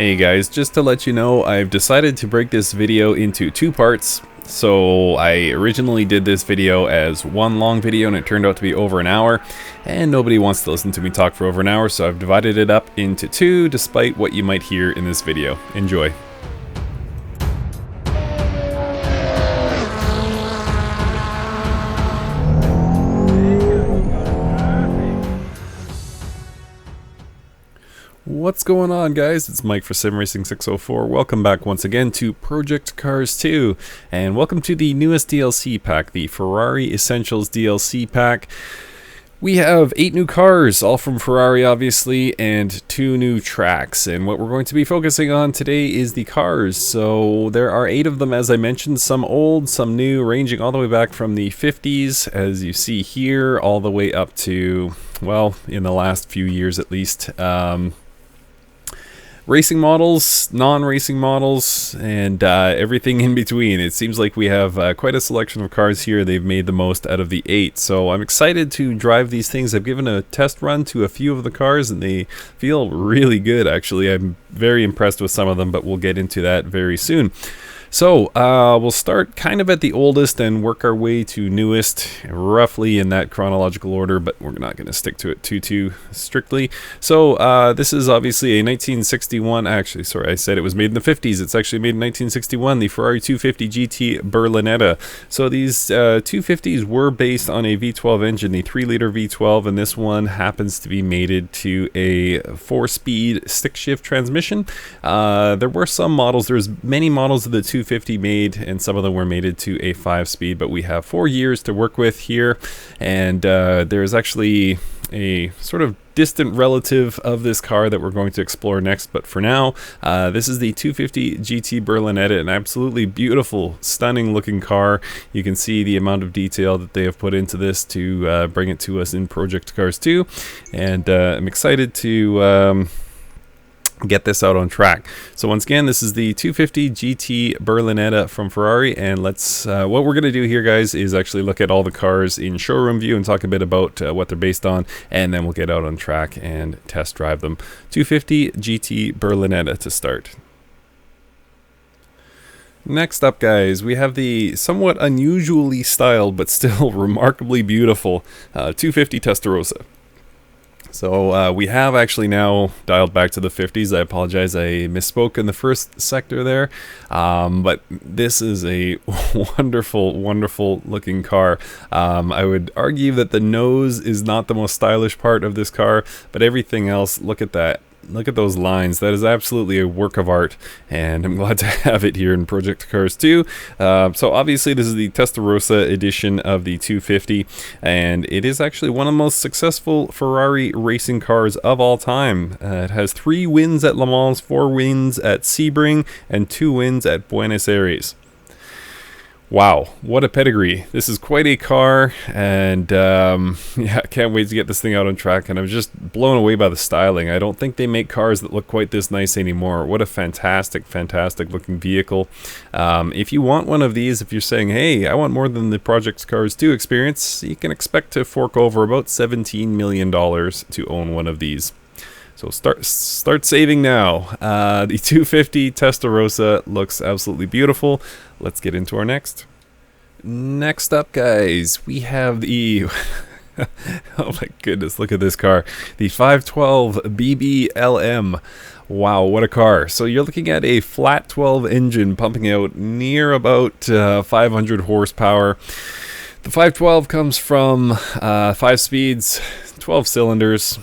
Hey guys, just to let you know, I've decided to break this video into two parts. So I originally did this video as one long video and it turned out to be over an hour, and nobody wants to listen to me talk for over an hour, so I've divided it up into two despite what you might hear in this video. Enjoy. What's going on, guys? It's Mike for SimRacing604. Welcome back once again to Project Cars 2, and welcome to the newest DLC pack, the Ferrari Essentials DLC pack. We have 8 new cars, all from Ferrari obviously, and 2 new tracks, and what we're going to be focusing on today is the cars. So there are 8 of them, as I mentioned, some old, some new, ranging all the way back from the 50s, as you see here, all the way up to, well, in the last few years at least. Racing models, non-racing models, and everything in between. It seems like we have quite a selection of cars here. They've made the most out of the 8, so I'm excited to drive these things. I've given a test run to a few of the cars and they feel really good, actually. I'm very impressed with some of them, but we'll get into that very soon. So we'll start kind of at the oldest and work our way to newest, roughly in that chronological order, but we're not going to stick to it too strictly. So this is obviously a 1961, actually, sorry, I said it was made in the 50s. It's actually made in 1961, the Ferrari 250 GT Berlinetta. So these 250s were based on a V12 engine, the 3-liter V12, and this one happens to be mated to a 4-speed stick-shift transmission. There were some models, there's many models of the 250 made, and some of them were mated to a 5-speed, but we have 4 years to work with here, and there's actually a sort of distant relative of this car that we're going to explore next. But for now, this is the 250 GT Berlinetta, an absolutely beautiful, stunning looking car. You can see the amount of detail that they have put into this to bring it to us in Project Cars 2, and I'm excited to get this out on track. So once again, this is the 250 GT Berlinetta from Ferrari, and let's what we're going to do here, guys, is actually look at all the cars in showroom view and talk a bit about what they're based on, and then we'll get out on track and test drive them. 250 GT Berlinetta to start. Next up, guys, we have the somewhat unusually styled but still remarkably beautiful 250 Testarossa. So we have actually now dialed back to the 50s. I apologize, I misspoke in the first sector there. But this is a wonderful, wonderful looking car. I would argue that the nose is not the most stylish part of this car, but everything else, look at that. Look at those lines. That is absolutely a work of art, and I'm glad to have it here in Project Cars 2. So obviously this is the Testarossa edition of the 250, and it is actually one of the most successful Ferrari racing cars of all time. It has 3 wins at Le Mans, 4 wins at Sebring, and 2 wins at Buenos Aires. Wow, what a pedigree. This is quite a car, and yeah, can't wait to get this thing out on track, and I'm just blown away by the styling. I don't think they make cars that look quite this nice anymore. What a fantastic, fantastic looking vehicle. If you want one of these, if you're saying, hey, I want more than the Project Cars 2 experience, you can expect to fork over about $17 million to own one of these. So start saving now. The 250 Testarossa looks absolutely beautiful. Let's get into our next. Next up, guys, we have the oh my goodness, look at this car. The 512 BBLM. Wow, what a car. So you're looking at a flat 12 engine pumping out near about 500 horsepower. The 512 comes from 5 speeds, 12 cylinders,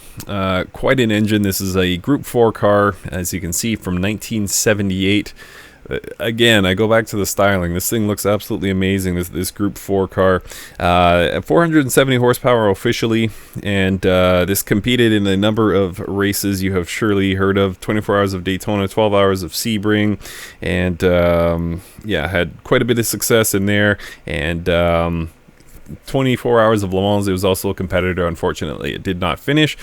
quite an engine. This is a Group 4 car, as you can see, from 1978. Again, I go back to the styling. This thing looks absolutely amazing, this Group 4 car. 470 horsepower officially, and this competed in a number of races you have surely heard of. 24 Hours of Daytona, 12 Hours of Sebring, and yeah, had quite a bit of success in there, and 24 Hours of Le Mans. It was also a competitor. Unfortunately, it did not finish,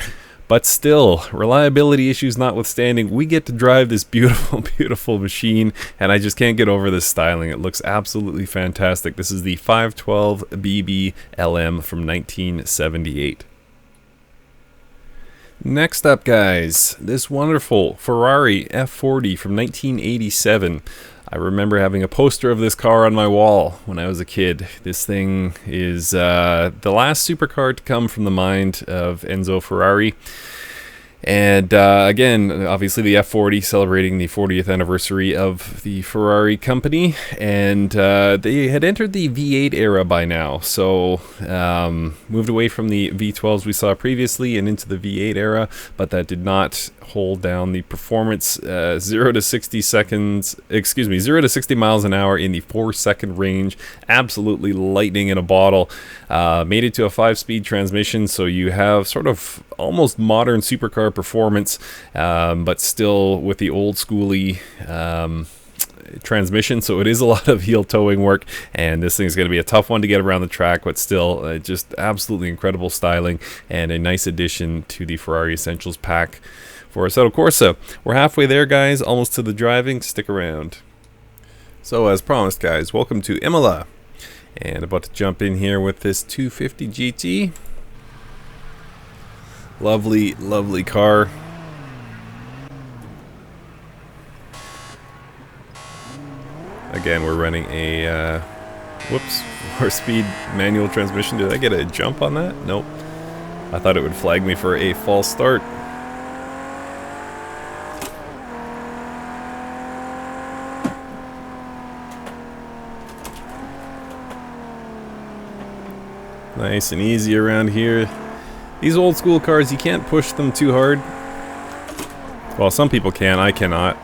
but still, reliability issues notwithstanding, we get to drive this beautiful, beautiful machine, and I just can't get over this styling. It looks absolutely fantastic. This is the 512 BBLM from 1978. Next up, guys, this wonderful Ferrari F40 from 1987. I remember having a poster of this car on my wall when I was a kid. This thing is the last supercar to come from the mind of Enzo Ferrari. And again, obviously the F40 celebrating the 40th anniversary of the Ferrari company, and they had entered the V8 era by now, so moved away from the V12s we saw previously and into the V8 era, but that did not hold down the performance. 0 to 60 miles an hour in the 4-second range, absolutely lightning in a bottle. Made it to a 5-speed transmission, so you have sort of almost modern supercar performance, but still with the old schooly transmission, so it is a lot of heel towing work, and this thing is going to be a tough one to get around the track, but still just absolutely incredible styling and a nice addition to the Ferrari Essentials pack for Assetto Corsa. We're halfway there, guys, almost to the driving. Stick around. So as promised, guys, welcome to Imola, and about to jump in here with this 250 GT. Lovely, lovely car. Again, we're running a 4-speed manual transmission. Did I get a jump on that? Nope. I thought it would flag me for a false start. Nice and easy around here. These old school cars, you can't push them too hard. Well, some people can, I cannot.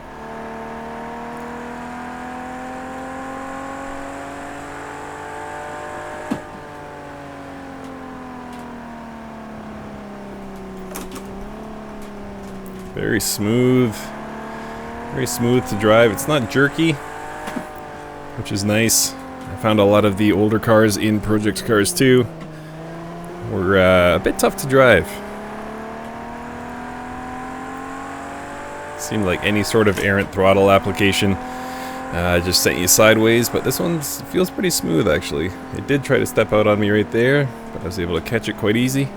Very smooth to drive. It's not jerky, which is nice. I found a lot of the older cars in Project Cars 2 were a bit tough to drive. Seemed like any sort of errant throttle application just sent you sideways, but this one feels pretty smooth actually. It did try to step out on me right there, but I was able to catch it quite easy.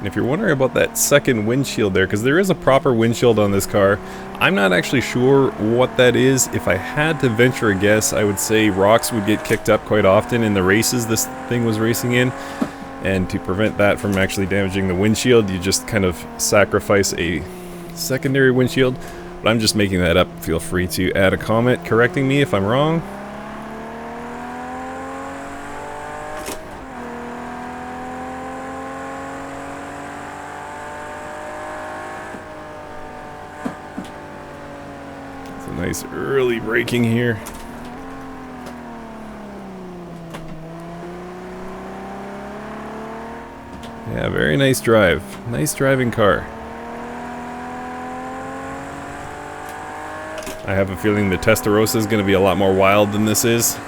If you're wondering about that second windshield there, because there is a proper windshield on this car, I'm not actually sure what that is. If I had to venture a guess, I would say rocks would get kicked up quite often in the races this thing was racing in, and to prevent that from actually damaging the windshield, you just kind of sacrifice a secondary windshield. But I'm just making that up. Feel free to add a comment correcting me if I'm wrong. Nice early braking here. Yeah, very nice drive. Nice driving car. I have a feeling the Testarossa is going to be a lot more wild than this is.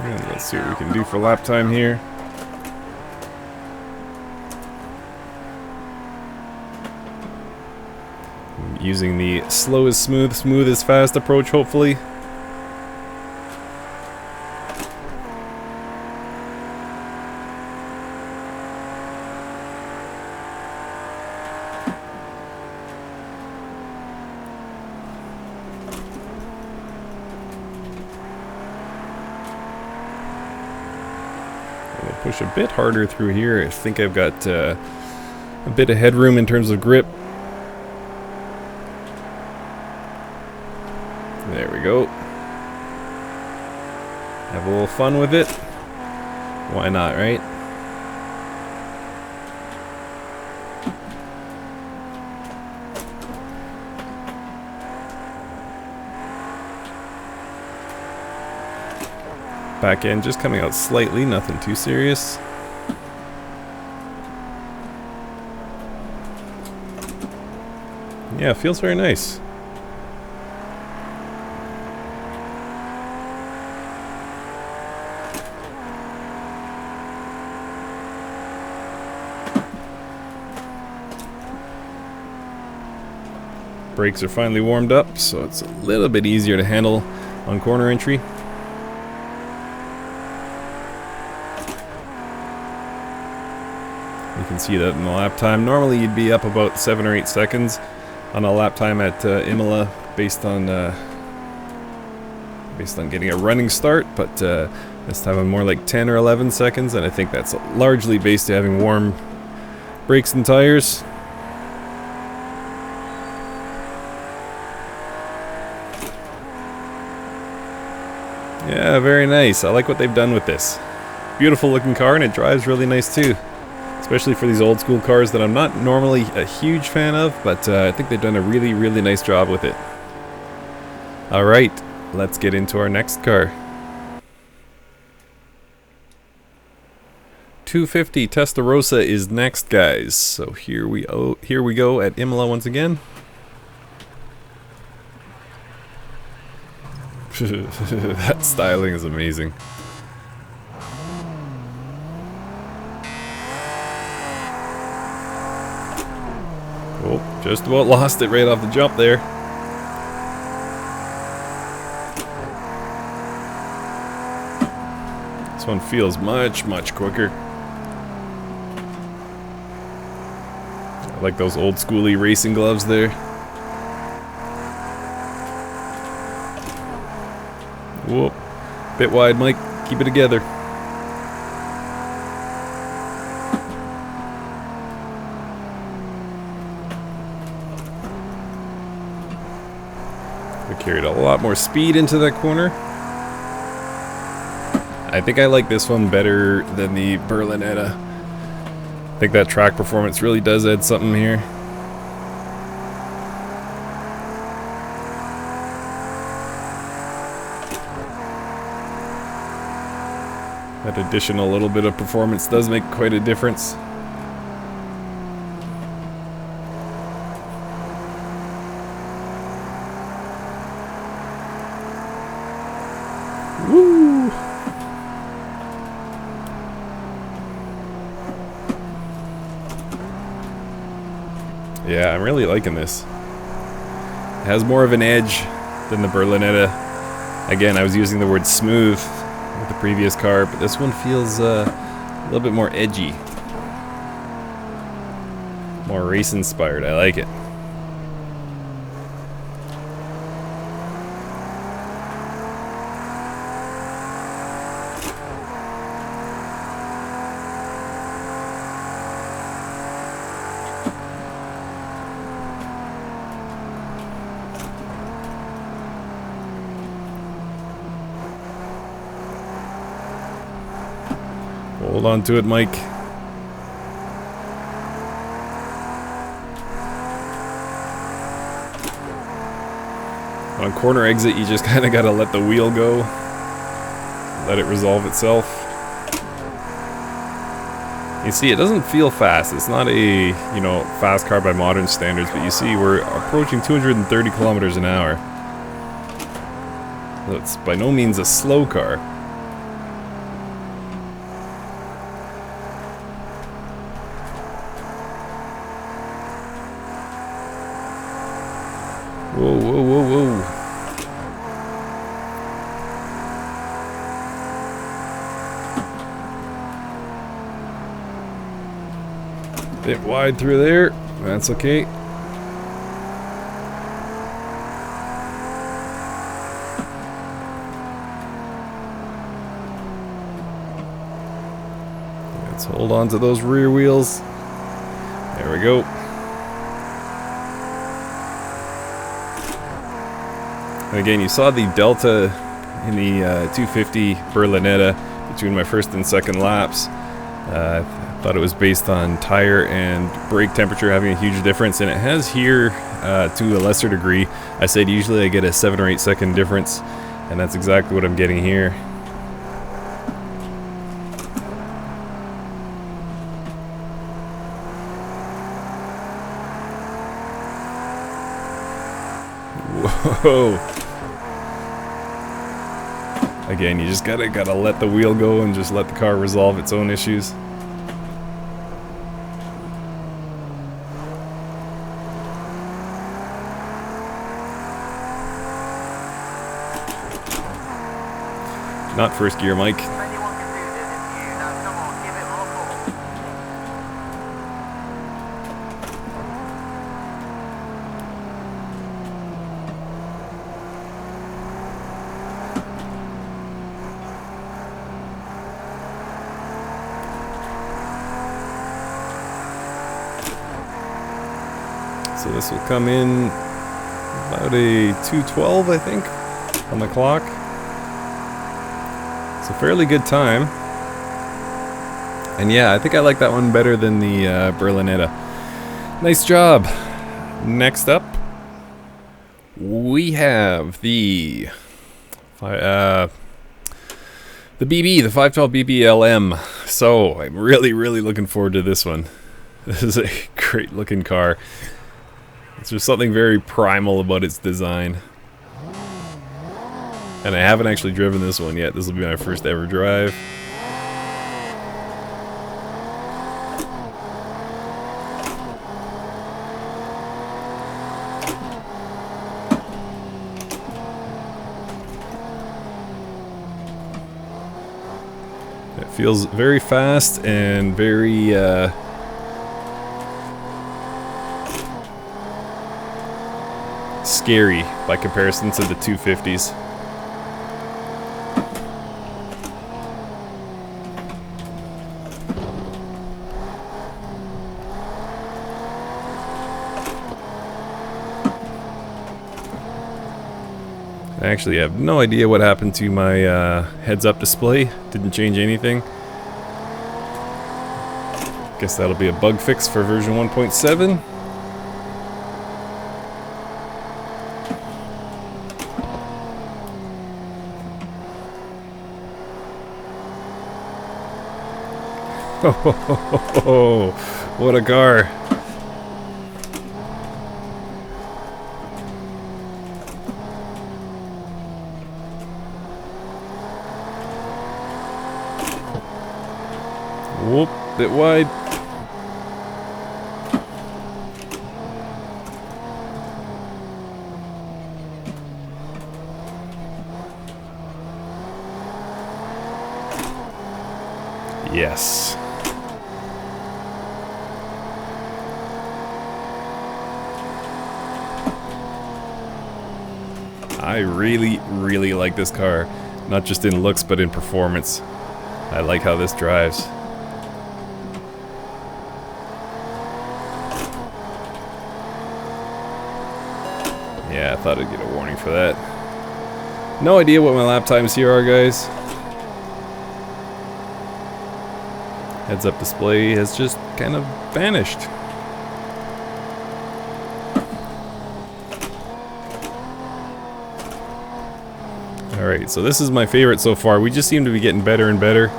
And let's see what we can do for lap time here. I'm using the slow is smooth, smooth is fast approach, hopefully. Push a bit harder through here. I think I've got a bit of headroom in terms of grip. There we go. Have a little fun with it. Why not, right? Back end just coming out slightly, nothing too serious. Yeah, feels very nice. Brakes are finally warmed up, so it's a little bit easier to handle on corner entry. You can see that in the lap time. Normally you'd be up about 7 or 8 seconds on a lap time at Imola based on getting a running start, but this time I'm more like 10 or 11 seconds, and I think that's largely based on having warm brakes and tires. Yeah, very nice. I like what they've done with this. Beautiful looking car, and it drives really nice too. Especially for these old school cars that I'm not normally a huge fan of, but I think they've done a really, really nice job with it. Alright, let's get into our next car. 250 Testarossa is next, guys. So here we go at Imola once again. That styling is amazing. Oh, just about lost it right off the jump there. This one feels much, much quicker. I like those old schooly racing gloves there. Whoop. Bit wide, Mike. Keep it together. We carried a lot more speed into that corner. I think I like this one better than the Berlinetta. I think that track performance really does add something here. That additional little bit of performance does make quite a difference. Woo! Yeah, I'm really liking this. It has more of an edge than the Berlinetta. Again, I was using the word smooth with the previous car, but this one feels a little bit more edgy. More race inspired. I like it. Hold on to it, Mike. On corner exit, you just kind of got to let the wheel go. Let it resolve itself. You see, it doesn't feel fast. It's not a, you know, fast car by modern standards, but you see we're approaching 230 kilometers an hour. So it's by no means a slow car. Whoa, whoa, whoa, whoa. Bit wide through there. That's okay. Let's hold on to those rear wheels. There we go. And again, you saw the delta in the 250 Berlinetta between my first and second laps. I thought it was based on tire and brake temperature having a huge difference, and it has here to a lesser degree. I said usually I get a 7 or 8 second difference, and that's exactly what I'm getting here. Whoa. Again, you just gotta let the wheel go and just let the car resolve its own issues. Not first gear, Mike. So this will come in about a 2:12, I think, on the clock. It's a fairly good time. And yeah, I think I like that one better than the Berlinetta. Nice job. Next up, we have the BB, the 512 BB LM. So I'm really looking forward to this one. This is a great looking car. There's just something very primal about its design. And I haven't actually driven this one yet. This will be my first ever drive. It feels very fast and very scary by comparison to the 250s. I actually have no idea what happened to my heads-up display. Didn't change anything. Guess that'll be a bug fix for version 1.7. Oh, what a car. Whoop, bit wide. Yes. I really like this car. Not just in looks, but in performance. I like how this drives. Yeah, I thought I'd get a warning for that. No idea what my lap times here are, guys. Heads-up display has just kind of vanished. Alright, so this is my favorite so far. We just seem to be getting better and better.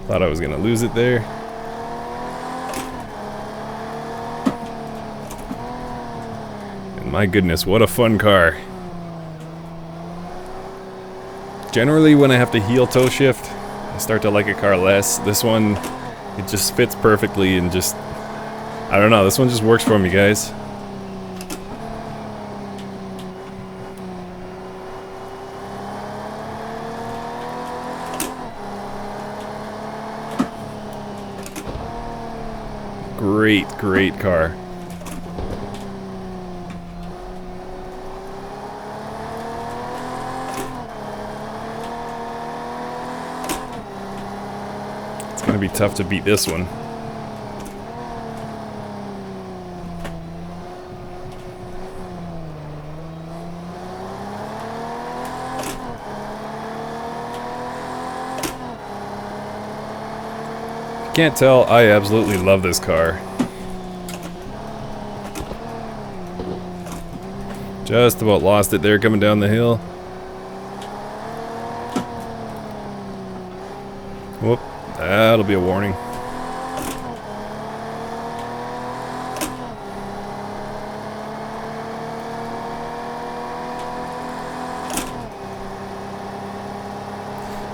Thought I was gonna lose it there. And my goodness, what a fun car. Generally, when I have to heel toe shift, I start to like a car less. This one, it just fits perfectly and just, I don't know, this one just works for me, guys. Great car. It's gonna be tough to beat this one. Can't tell, I absolutely love this car. Just about lost it there coming down the hill. Whoop, that'll be a warning.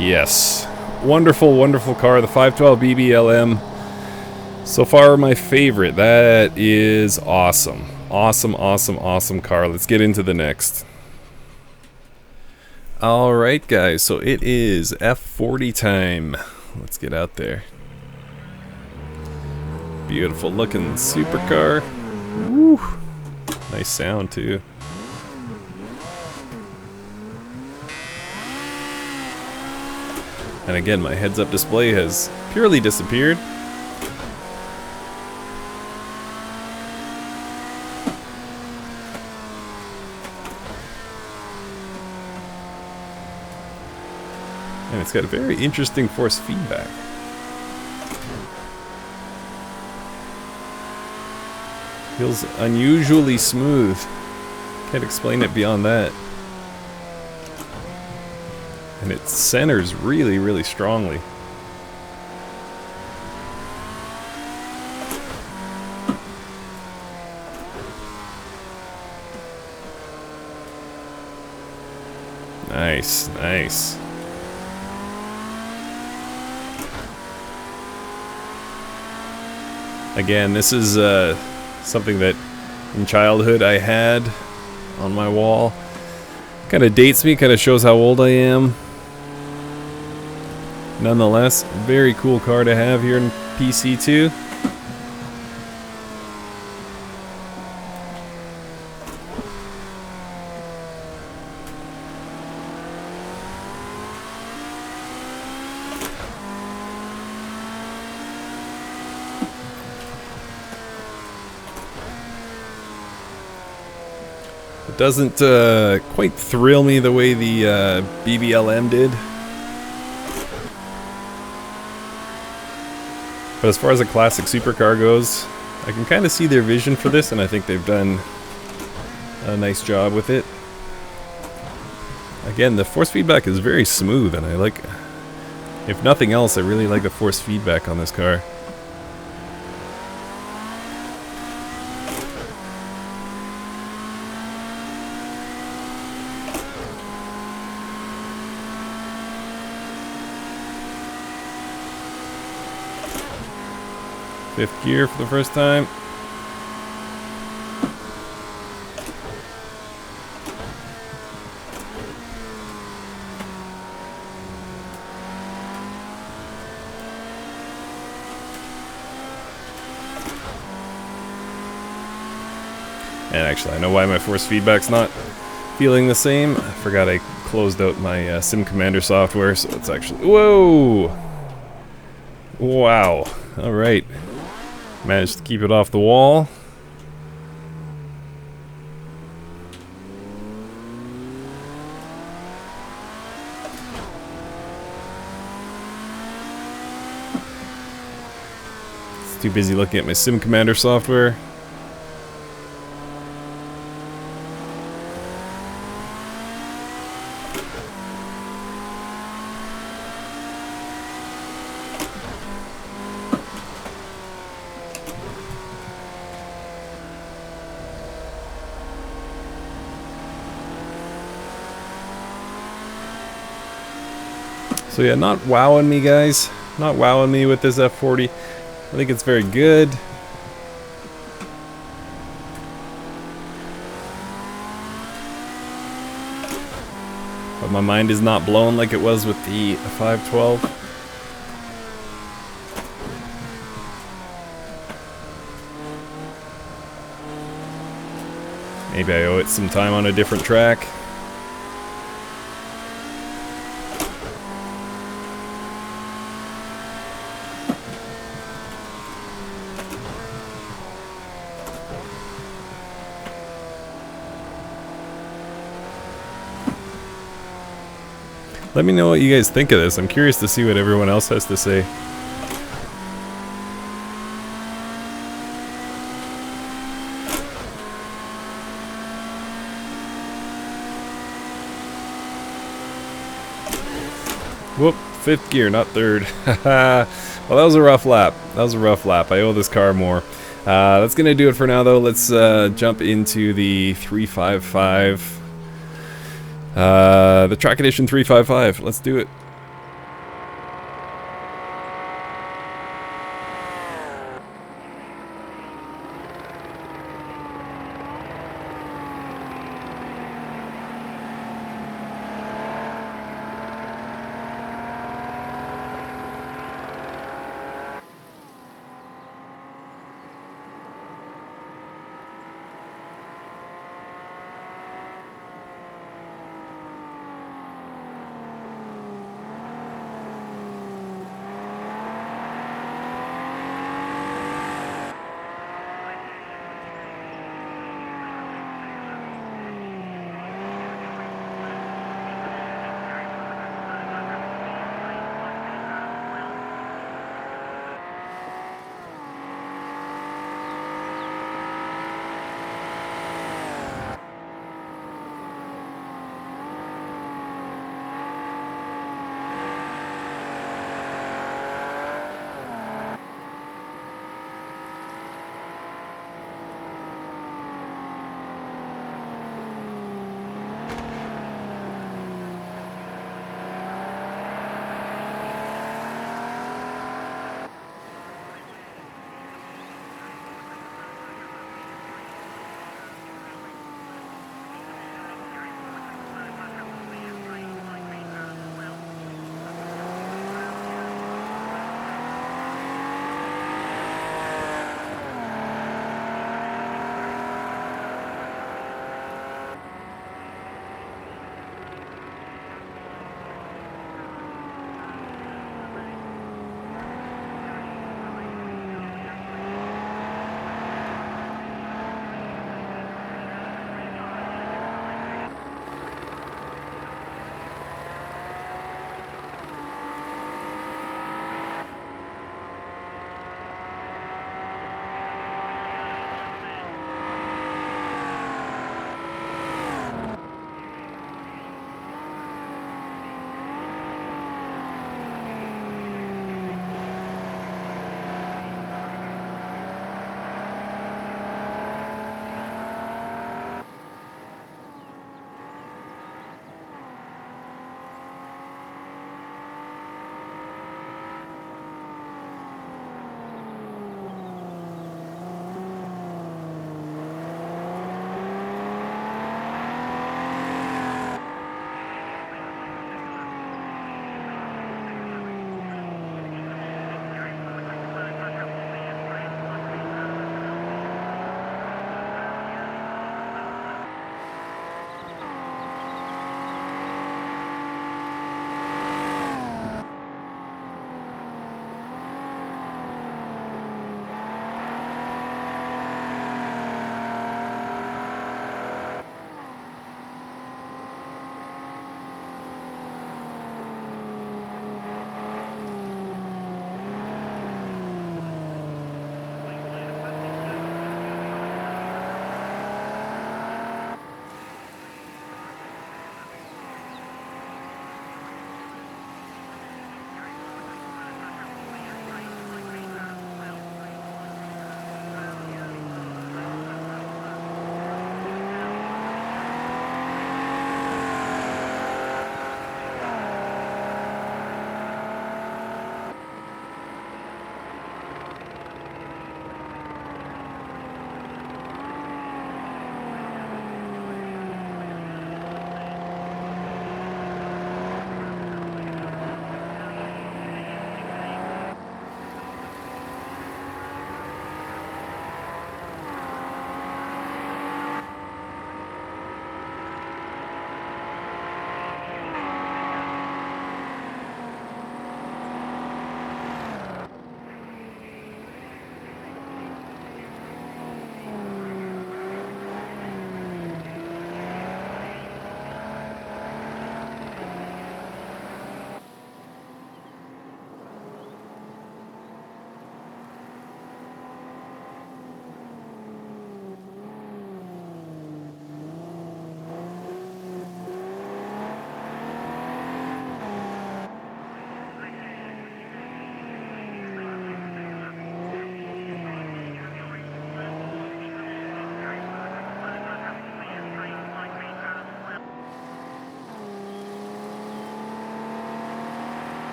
Yes. Wonderful, wonderful car. The 512 BBLM. So far, my favorite. That is awesome. Awesome, awesome, awesome car. Let's get into the next. Alright, guys. So it is F40 time. Let's get out there. Beautiful looking supercar. Woo. Nice sound, too. And again, my heads-up display has purely disappeared. And it's got a very interesting force feedback. Feels unusually smooth. Can't explain it beyond that. And it centers really, really strongly. Nice, nice. Again, this is something that in childhood I had on my wall. Kind of dates me, kind of shows how old I am. Nonetheless, very cool car to have here in PC2. It doesn't quite thrill me the way the BBLM did. But as far as a classic supercar goes, I can kind of see their vision for this, and I think they've done a nice job with it. Again, the force feedback is very smooth, and I like, if nothing else, I really like the force feedback on this car. Fifth gear for the first time. And actually, I know why my force feedback's not feeling the same. I forgot I closed out my Sim Commander software, so it's actually... Whoa! Wow. Alright. Managed to keep it off the wall. It's too busy looking at my Sim Commander software. So yeah, not wowing me, guys. Not wowing me with this F40. I think it's very good. But my mind is not blown like it was with the 512. Maybe I owe it some time on a different track. Let me know what you guys think of this. I'm curious to see what everyone else has to say. Whoop, fifth gear, not third. Well, that was a rough lap. That was a rough lap. I owe this car more. That's going to do it for now, though. Let's jump into the 355. The Track Edition 355. Let's do it.